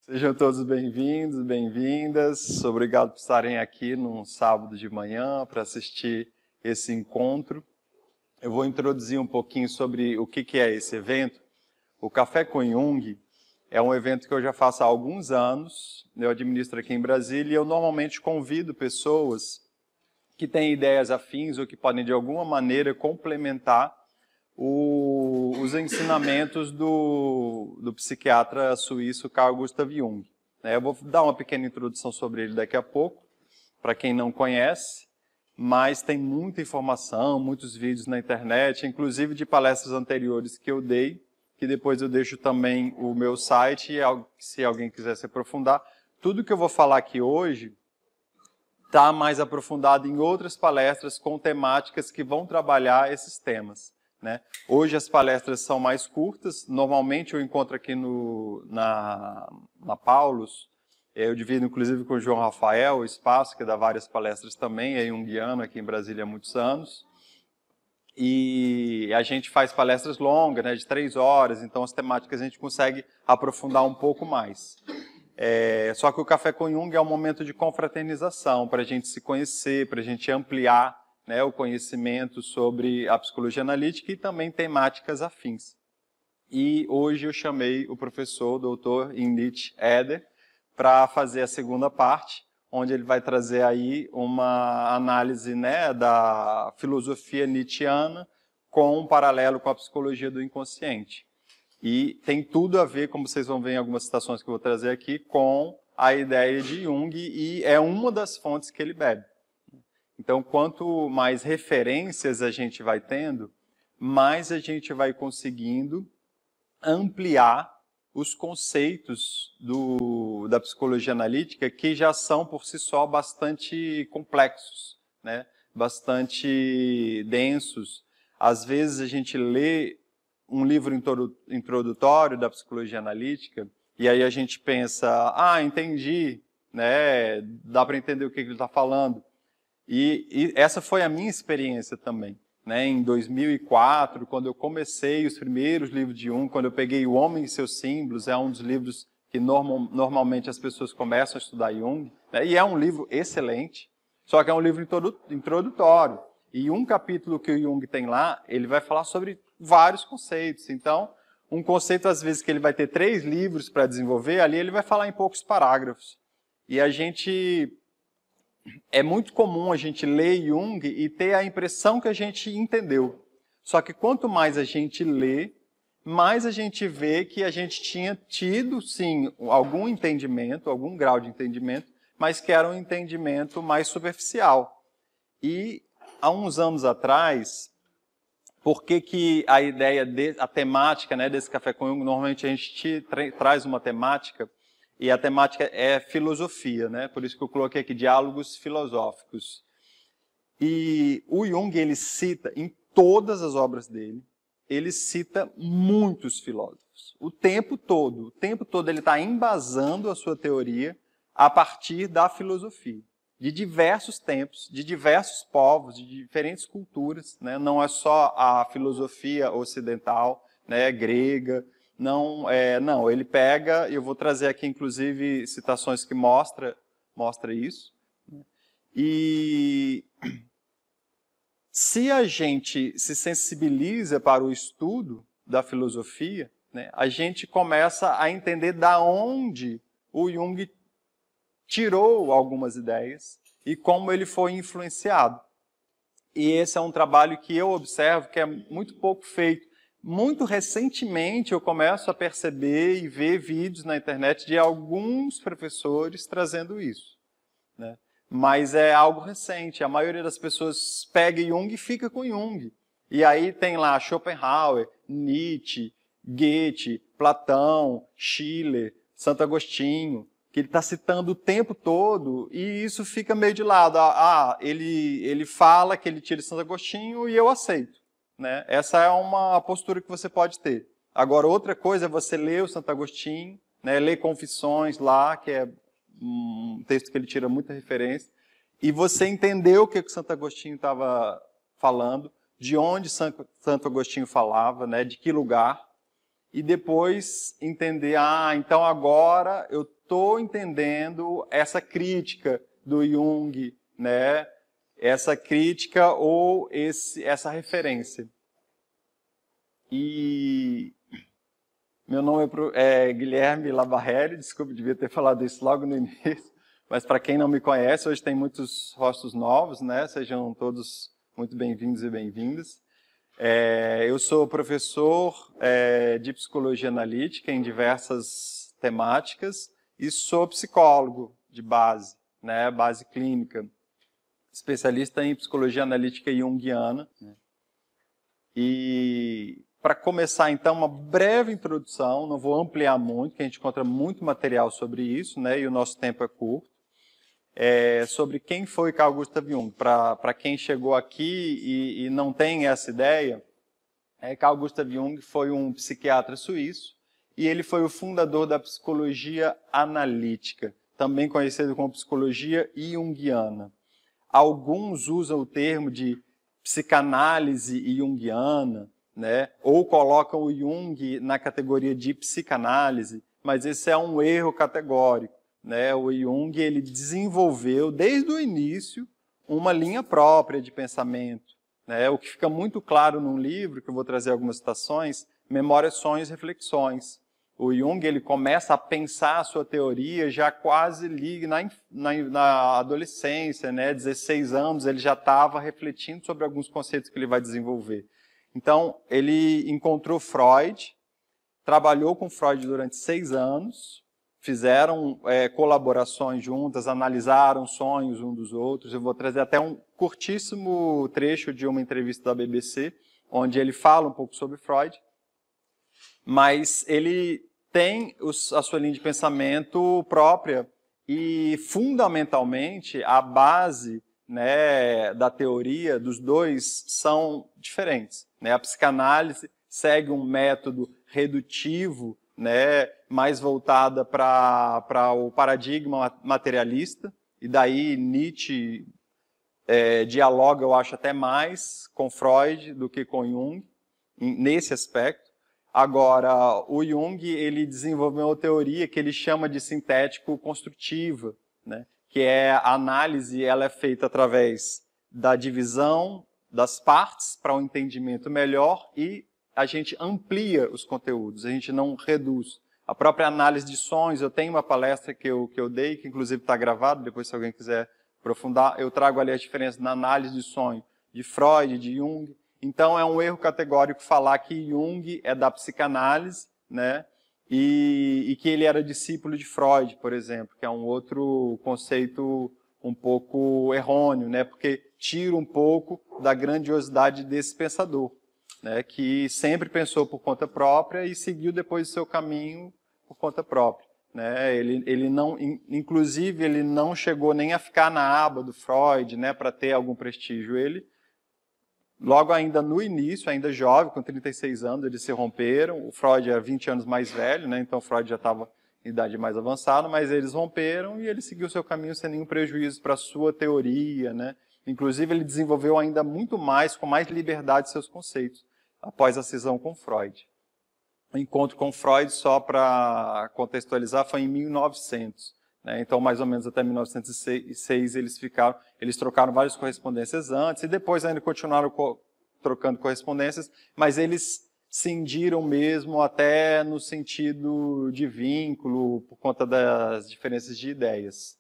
Sejam todos bem-vindos, bem-vindas. Obrigado por estarem aqui num sábado de manhã para assistir esse encontro. Eu vou introduzir um pouquinho sobre o que é esse evento. O Café com Jung é um evento que eu já faço há alguns anos. Eu administro aqui em Brasília e eu normalmente convido pessoas que têm ideias afins ou que podem de alguma maneira complementar os ensinamentos do psiquiatra suíço Carl Gustav Jung. Eu vou dar uma pequena introdução sobre ele daqui a pouco, para quem não conhece, mas tem muita informação, muitos vídeos na internet, inclusive de palestras anteriores que eu dei, que depois eu deixo também o meu site, se alguém quiser se aprofundar. Tudo que eu vou falar aqui hoje está mais aprofundado em outras palestras com temáticas que vão trabalhar esses temas. Hoje as palestras são mais curtas, normalmente eu encontro aqui na Paulus, eu divido inclusive com o João Rafael o espaço, que dá várias palestras também, é junguiano aqui em Brasília há muitos anos, e a gente faz palestras longas, de 3 horas, então as temáticas a gente consegue aprofundar um pouco mais. Só que o Café com Jung é um momento de confraternização, para a gente se conhecer, para a gente ampliar o conhecimento sobre a psicologia analítica e também temáticas afins. E hoje eu chamei o professor, Dr. Inlit Eder, para fazer a segunda parte, onde ele vai trazer aí uma análise da filosofia nietzschiana com um paralelo com a psicologia do inconsciente. E tem tudo a ver, como vocês vão ver em algumas citações que eu vou trazer aqui, com a ideia de Jung, e é uma das fontes que ele bebe. Então, quanto mais referências a gente vai tendo, mais a gente vai conseguindo ampliar os conceitos da psicologia analítica, que já são, por si só, bastante complexos, bastante densos. Às vezes a gente lê um livro introdutório da psicologia analítica, e aí a gente pensa, entendi, dá para entender o que ele está falando. E essa foi a minha experiência também. Em 2004, quando eu comecei os primeiros livros de Jung, quando eu peguei O Homem e Seus Símbolos, é um dos livros que normalmente as pessoas começam a estudar Jung, e é um livro excelente, só que é um livro introdutório. E um capítulo que o Jung tem lá, ele vai falar sobre vários conceitos. Então, um conceito, às vezes, que ele vai ter 3 livros para desenvolver, ali ele vai falar em poucos parágrafos. E é muito comum a gente ler Jung e ter a impressão que a gente entendeu. Só que quanto mais a gente lê, mais a gente vê que a gente tinha tido, sim, algum entendimento, algum grau de entendimento, mas que era um entendimento mais superficial. E há uns anos atrás, por que a ideia, a temática desse Café com Jung, normalmente a gente traz uma temática, e a temática é filosofia, por isso que eu coloquei aqui diálogos filosóficos. E o Jung, ele cita, em todas as obras dele, ele cita muitos filósofos. O tempo todo ele está embasando a sua teoria a partir da filosofia. De diversos tempos, de diversos povos, de diferentes culturas. Não é só a filosofia ocidental, grega. Não, ele pega, eu vou trazer aqui inclusive citações que mostra isso. E se a gente se sensibiliza para o estudo da filosofia, a gente começa a entender da onde o Jung tirou algumas ideias e como ele foi influenciado. E esse é um trabalho que eu observo que é muito pouco feito. Muito recentemente eu começo a perceber e ver vídeos na internet de alguns professores trazendo isso. Mas é algo recente. A maioria das pessoas pega Jung e fica com Jung. E aí tem lá Schopenhauer, Nietzsche, Goethe, Platão, Schiller, Santo Agostinho, que ele está citando o tempo todo, e isso fica meio de lado. Ele fala que ele tira Santo Agostinho e eu aceito. Essa é uma postura que você pode ter. Agora, outra coisa é você ler o Santo Agostinho, ler Confissões lá, que é um texto que ele tira muita referência, e você entender o que o Santo Agostinho estava falando, de onde Santo Agostinho falava, de que lugar, e depois entender, então agora eu estou entendendo essa crítica do Jung, né? Essa crítica ou essa referência. E meu nome é Guilherme Labarrelli, desculpe, devia ter falado isso logo no início, mas para quem não me conhece, hoje tem muitos rostos novos, né? Sejam todos muito bem-vindos e bem-vindas. Eu sou professor de psicologia analítica em diversas temáticas e sou psicólogo de base, né? Base clínica, especialista em psicologia analítica junguiana. E para começar, então, uma breve introdução, não vou ampliar muito, porque a gente encontra muito material sobre isso, né? E o nosso tempo é curto. Sobre quem foi Carl Gustav Jung. Para quem chegou aqui e não tem essa ideia, Carl Gustav Jung foi um psiquiatra suíço e ele foi o fundador da psicologia analítica, também conhecido como psicologia junguiana. Alguns usam o termo de psicanálise junguiana, né? Ou colocam o Jung na categoria de psicanálise, mas esse é um erro categórico. Né? O Jung ele desenvolveu, desde o início, uma linha própria de pensamento. Né? O que fica muito claro num livro, que eu vou trazer algumas citações, Memórias, Sonhos e Reflexões. O Jung ele começa a pensar a sua teoria já quase na adolescência, né? 16 anos, ele já estava refletindo sobre alguns conceitos que ele vai desenvolver. Então, ele encontrou Freud, trabalhou com Freud durante 6 anos, fizeram colaborações juntas, analisaram sonhos um dos outros. Eu vou trazer até um curtíssimo trecho de uma entrevista da BBC, onde ele fala um pouco sobre Freud. Mas ele tem a sua linha de pensamento própria e, fundamentalmente, a base, né, da teoria dos dois são diferentes. Né? A psicanálise segue um método redutivo, né, mais voltada para o paradigma materialista, e daí Nietzsche dialoga, eu acho, até mais com Freud do que com Jung, nesse aspecto. Agora, o Jung ele desenvolveu uma teoria que ele chama de sintético-construtiva, né, que a análise ela é feita através da divisão das partes para um entendimento melhor e a gente amplia os conteúdos, a gente não reduz. A própria análise de sonhos, eu tenho uma palestra que eu dei, que inclusive está gravado, depois se alguém quiser aprofundar, eu trago ali a diferença na análise de sonho de Freud, de Jung. Então é um erro categórico falar que Jung é da psicanálise, né? E que ele era discípulo de Freud, por exemplo, que é um outro conceito um pouco errôneo, né? Porque tira um pouco da grandiosidade desse pensador. Né, que sempre pensou por conta própria e seguiu depois o seu caminho por conta própria. Né? Ele não, inclusive, ele não chegou nem a ficar na aba do Freud, né, para ter algum prestígio. Ele, logo ainda no início, ainda jovem, com 36 anos, eles se romperam. O Freud era 20 anos mais velho, né, então o Freud já estava em idade mais avançada, mas eles romperam e ele seguiu o seu caminho sem nenhum prejuízo para a sua teoria. Né? Inclusive, ele desenvolveu ainda muito mais, com mais liberdade, seus conceitos, após a cisão com Freud. O encontro com Freud, só para contextualizar, foi em 1900. Né? Então, mais ou menos até 1906, eles trocaram várias correspondências antes, e depois ainda continuaram trocando correspondências, mas eles cindiram mesmo até no sentido de vínculo, por conta das diferenças de ideias.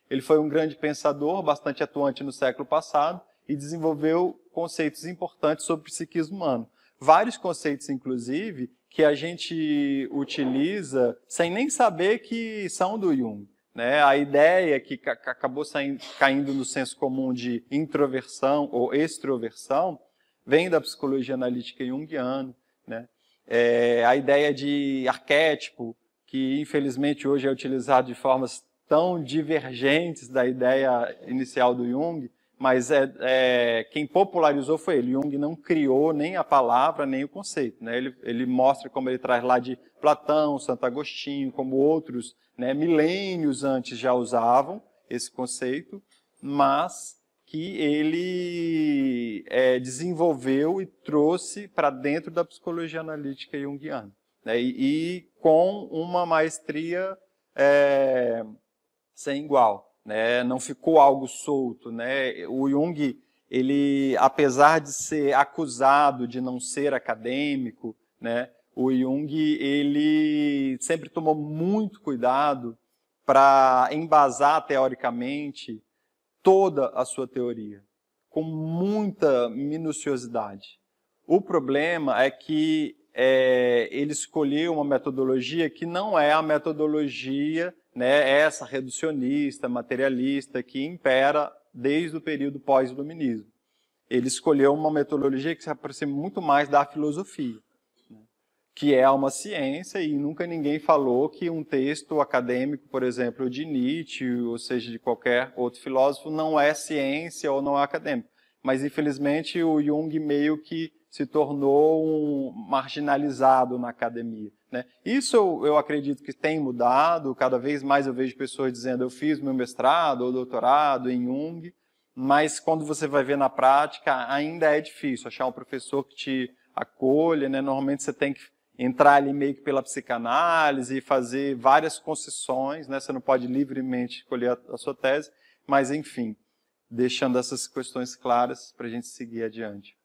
Ele foi um grande pensador, bastante atuante no século passado, e desenvolveu conceitos importantes sobre o psiquismo humano. Vários conceitos, inclusive, que a gente utiliza sem nem saber que são do Jung. Né? A ideia que acabou caindo no senso comum de introversão ou extroversão vem da psicologia analítica junguiana. Né? A ideia de arquétipo, que infelizmente hoje é utilizado de formas tão divergentes da ideia inicial do Jung, mas quem popularizou foi ele. Jung não criou nem a palavra, nem o conceito. Né? Ele mostra como ele traz lá de Platão, Santo Agostinho, como outros, né, milênios antes já usavam esse conceito, mas que ele desenvolveu e trouxe para dentro da psicologia analítica junguiana. né, e com uma maestria sem igual, né, não ficou algo solto, né. O Jung, ele, apesar de ser acusado de não ser acadêmico, né, o Jung, ele sempre tomou muito cuidado para embasar teoricamente toda a sua teoria, com muita minuciosidade. O problema é que ele escolheu uma metodologia que não é a metodologia, né, essa reducionista, materialista, que impera desde o período pós-iluminismo. Ele escolheu uma metodologia que se aproxima muito mais da filosofia, que é uma ciência, e nunca ninguém falou que um texto acadêmico, por exemplo, de Nietzsche, ou seja, de qualquer outro filósofo, não é ciência ou não é acadêmico. Mas, infelizmente, o Jung meio que se tornou marginalizado na academia, né? Isso eu acredito que tem mudado, cada vez mais eu vejo pessoas dizendo eu fiz meu mestrado ou doutorado em Jung, mas quando você vai ver na prática, ainda é difícil achar um professor que te acolha, né? Normalmente você tem que entrar ali meio que pela psicanálise e fazer várias concessões, né? Você não pode livremente escolher a sua tese, mas enfim, deixando essas questões claras para a gente seguir adiante.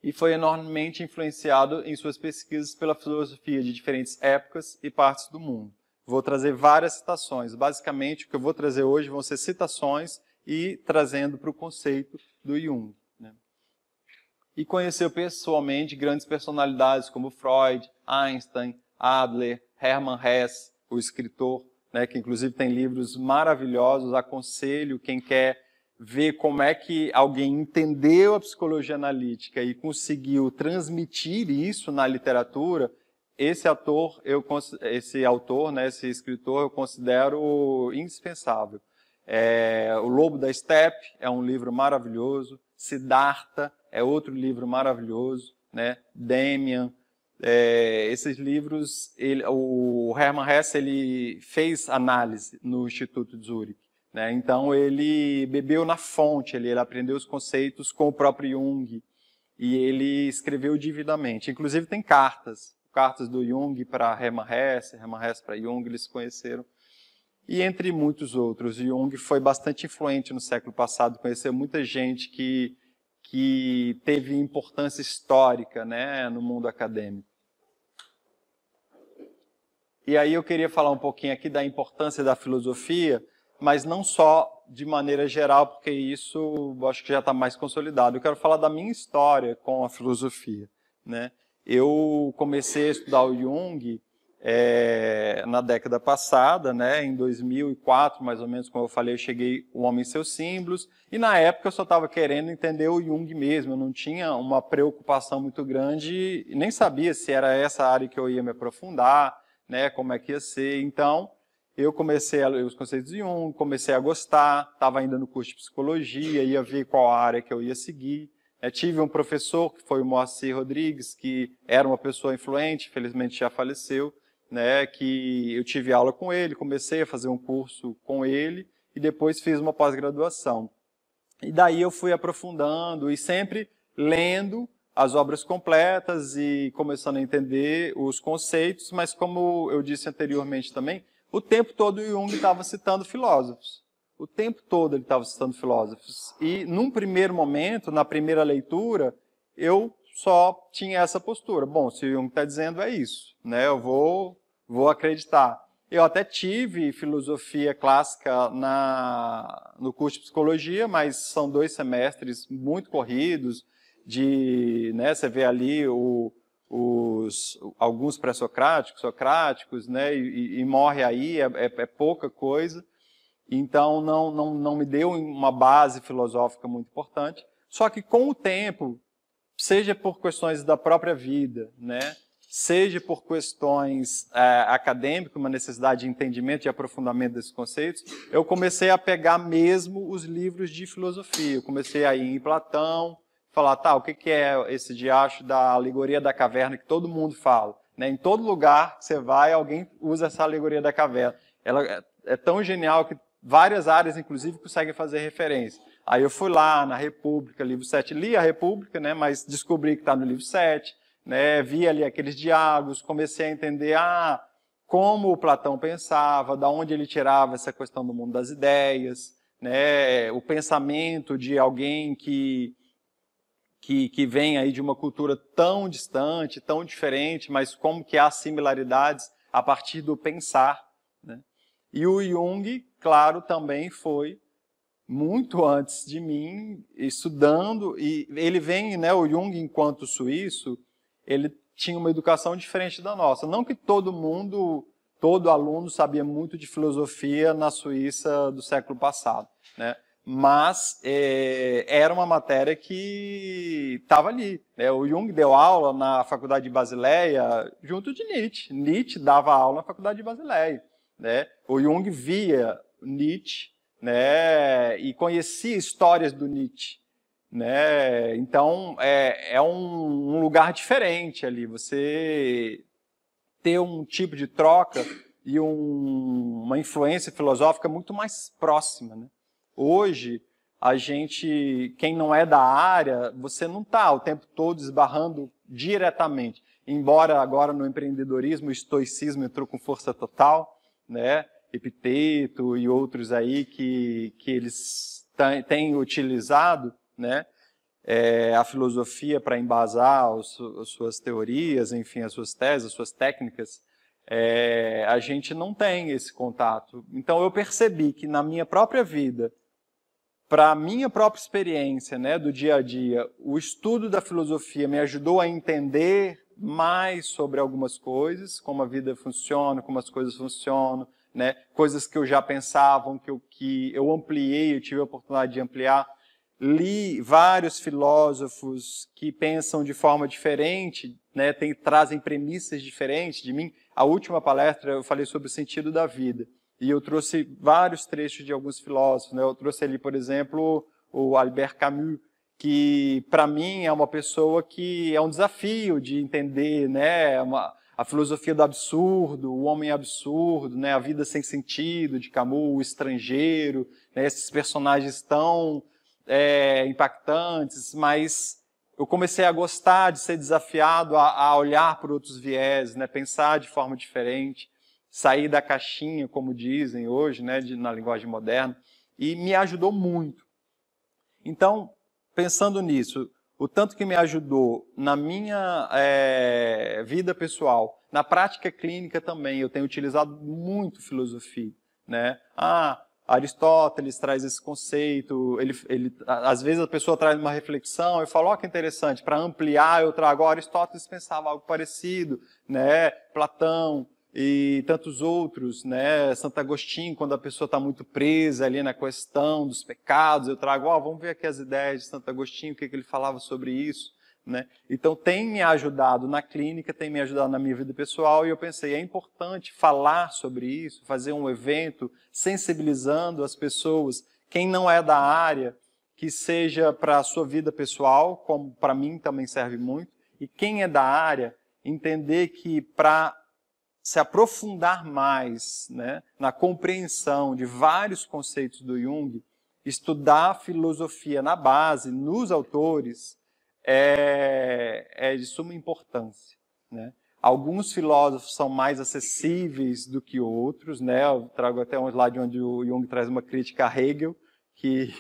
E foi enormemente influenciado em suas pesquisas pela filosofia de diferentes épocas e partes do mundo. Vou trazer várias citações. Basicamente, o que eu vou trazer hoje vão ser citações e trazendo para o conceito do Jung, né? E conheceu pessoalmente grandes personalidades como Freud, Einstein, Adler, Hermann Hesse, o escritor, né, que inclusive tem livros maravilhosos. Aconselho quem quer ver como é que alguém entendeu a psicologia analítica e conseguiu transmitir isso na literatura. Esse autor, né, esse escritor, eu considero indispensável. O Lobo da Steppe é um livro maravilhoso. Siddhartha é outro livro maravilhoso, né? Demian. Esses livros, o Hermann Hesse, ele fez análise no Instituto de Zurique, né? Então ele bebeu na fonte, ele aprendeu os conceitos com o próprio Jung e ele escreveu divinamente. Inclusive tem cartas do Jung para Hermann Hesse para Jung, eles se conheceram. E entre muitos outros, Jung foi bastante influente no século passado, conheceu muita gente que teve importância histórica, né, no mundo acadêmico. E aí eu queria falar um pouquinho aqui da importância da filosofia, mas não só de maneira geral, porque isso eu acho que já está mais consolidado. Eu quero falar da minha história com a filosofia, né? Eu comecei a estudar o Jung na década passada, né, em 2004, mais ou menos, como eu falei, eu cheguei O Homem e Seus Símbolos, e na época eu só estava querendo entender o Jung mesmo, eu não tinha uma preocupação muito grande, e nem sabia se era essa área que eu ia me aprofundar, né, como é que ia ser. Então, eu comecei a ler os conceitos de Jung, comecei a gostar, estava ainda no curso de psicologia, ia ver qual área que eu ia seguir. Tive um professor, que foi o Moacir Rodrigues, que era uma pessoa influente, infelizmente já faleceu, né, que eu tive aula com ele, comecei a fazer um curso com ele e depois fiz uma pós-graduação. E daí eu fui aprofundando e sempre lendo as obras completas e começando a entender os conceitos, mas como eu disse anteriormente também, o tempo todo o Jung estava citando filósofos. O tempo todo ele estava citando filósofos. E num primeiro momento, na primeira leitura, eu só tinha essa postura. Bom, se o Jung está dizendo é isso, né? Eu vou acreditar. Eu até tive filosofia clássica no curso de psicologia, mas são 2 semestres muito corridos, né, você vê ali alguns pré-socráticos, socráticos, né, e morre aí, é pouca coisa. Então não me deu uma base filosófica muito importante. Só que com o tempo, seja por questões da própria vida, né, seja por questões acadêmicas, uma necessidade de entendimento e aprofundamento desses conceitos, eu comecei a pegar mesmo os livros de filosofia. Eu comecei a ir em Platão, falar, tá, o que é esse diacho da alegoria da caverna que todo mundo fala? Né? Em todo lugar que você vai, alguém usa essa alegoria da caverna. Ela é tão genial que várias áreas, inclusive, conseguem fazer referência. Aí eu fui lá na República, livro 7, li a República, né, mas descobri que está no livro 7, né? Vi ali aqueles diálogos, comecei a entender como o Platão pensava, da onde ele tirava essa questão do mundo das ideias, né? O pensamento de alguém que vem aí de uma cultura tão distante, tão diferente, mas como que há similaridades a partir do pensar, né? E o Jung, claro, também foi muito antes de mim, estudando, e ele vem, né, o Jung, enquanto suíço, ele tinha uma educação diferente da nossa. Não que todo aluno sabia muito de filosofia na Suíça do século passado, né? Mas era uma matéria que estava ali, né? O Jung deu aula na Faculdade de Basileia junto de Nietzsche. Nietzsche dava aula na Faculdade de Basileia, né? O Jung via Nietzsche, né? E conhecia histórias do Nietzsche, né? Então é um lugar diferente ali. Você ter um tipo de troca e uma influência filosófica muito mais próxima, né? Hoje, quem não é da área, você não está o tempo todo esbarrando diretamente. Embora agora no empreendedorismo o estoicismo entrou com força total, né? Epiteto e outros aí que eles têm utilizado, né? A filosofia para embasar as suas teorias, enfim, as suas teses, as suas técnicas. A gente não tem esse contato. Então eu percebi que na minha própria vida, para a minha própria experiência, né, do dia a dia, o estudo da filosofia me ajudou a entender mais sobre algumas coisas, como a vida funciona, como as coisas funcionam, né, coisas que eu já pensava, que eu ampliei, eu tive a oportunidade de ampliar. Li vários filósofos que pensam de forma diferente, né, trazem premissas diferentes de mim. A última palestra eu falei sobre o sentido da vida. E eu trouxe vários trechos de alguns filósofos, né? Eu trouxe ali, por exemplo, o Albert Camus, que para mim é uma pessoa que é um desafio de entender, né? A filosofia do absurdo, o homem absurdo, né? A vida sem sentido de Camus, o estrangeiro, né? Esses personagens tão impactantes, mas eu comecei a gostar de ser desafiado a olhar por outros viés, né? Pensar de forma diferente, sair da caixinha, como dizem hoje, né, na linguagem moderna, e me ajudou muito. Então, pensando nisso, o tanto que me ajudou na minha vida pessoal, na prática clínica também, eu tenho utilizado muito filosofia, né? Aristóteles traz esse conceito, às vezes a pessoa traz uma reflexão, eu falo, que interessante, para ampliar eu trago, Aristóteles pensava algo parecido, né? Platão, e tantos outros, né? Santo Agostinho, quando a pessoa está muito presa ali na questão dos pecados, eu trago, vamos ver aqui as ideias de Santo Agostinho, o que ele falava sobre isso, né? Então tem me ajudado na clínica, tem me ajudado na minha vida pessoal, e eu pensei, é importante falar sobre isso, fazer um evento sensibilizando as pessoas, quem não é da área, que seja para a sua vida pessoal, como para mim também serve muito, e quem é da área, entender que para se aprofundar mais, né, na compreensão de vários conceitos do Jung, estudar a filosofia na base, nos autores, é de suma importância, né? Alguns filósofos são mais acessíveis do que outros, né? Eu trago até um slide onde o Jung traz uma crítica a Hegel, que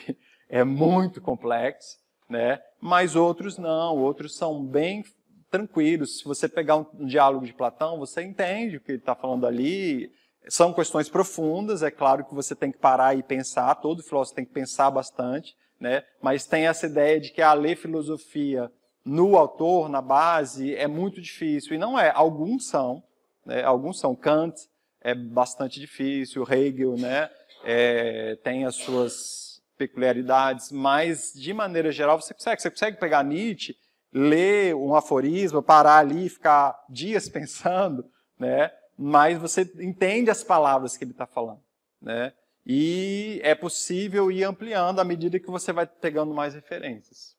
é muito complexo, né? Mas outros não, outros são bem tranquilos. Se você pegar um diálogo de Platão, você entende o que ele está falando ali. São questões profundas, é claro que você tem que parar e pensar, todo filósofo tem que pensar bastante, né? Mas tem essa ideia de que ler filosofia no autor, na base, é muito difícil. E não é, alguns são, né? Alguns são. Kant é bastante difícil, Hegel, né? Tem as suas peculiaridades, mas de maneira geral você consegue pegar Nietzsche, ler um aforismo, parar ali e ficar dias pensando, né? Mas você entende as palavras que ele está falando, né? E é possível ir ampliando à medida que você vai pegando mais referências.